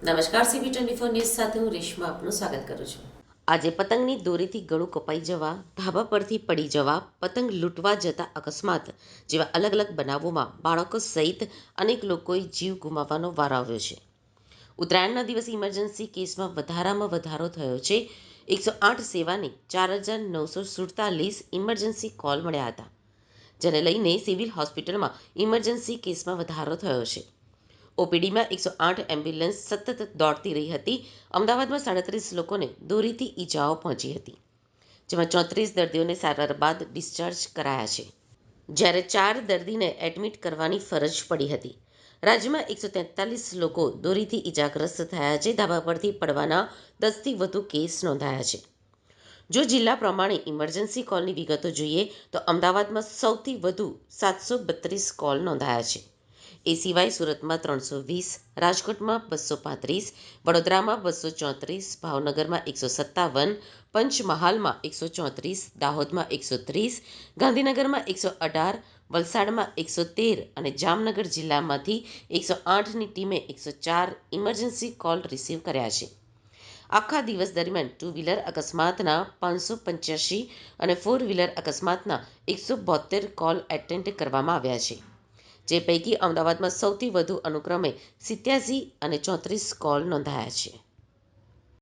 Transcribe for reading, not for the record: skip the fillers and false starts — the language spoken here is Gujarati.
નમસ્કાર, CB24 ન્યૂઝ સાથે હું રેશમા આપનું સ્વાગત કરું છું। આજે પતંગની દોરીથી ગળું કપાઈ જવા, ધાબા પરથી પડી જવા, પતંગ લૂંટવા જતા અકસ્માત જેવા અલગ અલગ બનાવોમાં બાળકો સહિત અનેક લોકોએ જીવ ગુમાવવાનો વારો આવ્યો છે। ઉત્તરાયણના દિવસે ઇમરજન્સી કેસમાં વધારામાં વધારો થયો છે। 108 સેવાને 4947 ઇમરજન્સી કોલ મળ્યા હતા, જેને લઈને સિવિલ હોસ્પિટલમાં ઇમરજન્સી કેસમાં વધારો થયો છે। ઓપીડીમાં 108 એમ્બ્યુલન્સ સતત દોડતી રહી હતી। અમદાવાદમાં 37 લોકોને દોરીથી ઈજાઓ પહોંચી હતી, જેમાં 34 દર્દીઓને સારવાર બાદ ડિસ્ચાર્જ કરાયા છે, જ્યારે 4 દર્દીને એડમિટ કરવાની ફરજ પડી હતી। રાજ્યમાં 143 લોકો દોરીથી ઈજાગ્રસ્ત થયા છે। ધાબા પરથી પડવાના 10થી વધુ કેસ નોંધાયા છે। જો જિલ્લા પ્રમાણે ઇમરજન્સી કોલની વિગતો જોઈએ તો અમદાવાદમાં સૌથી વધુ 732 કોલ નોંધાયા છે। એ સિવાય સુરતમાં 320, રાજકોટમાં 235, વડોદરામાં 234, ભાવનગરમાં 157, પંચમહાલમાં 134, દાહોદમાં 130, ગાંધીનગરમાં 118, વલસાડમાં 113 અને જામનગર જિલ્લામાંથી 108ની ટીમે 104 ઇમરજન્સી કોલ રિસીવ કર્યા છે। આખા દિવસ દરમિયાન 2 વ્હીલર અકસ્માતના 585 અને 4 વ્હીલર અકસ્માતના 172 કોલ એટેન્ડ કરવામાં આવ્યા છે, જે પૈકી અમદાવાદમાં સૌથી વધુ અનુક્રમે 87 અને 34 કોલ નોંધાયા છે।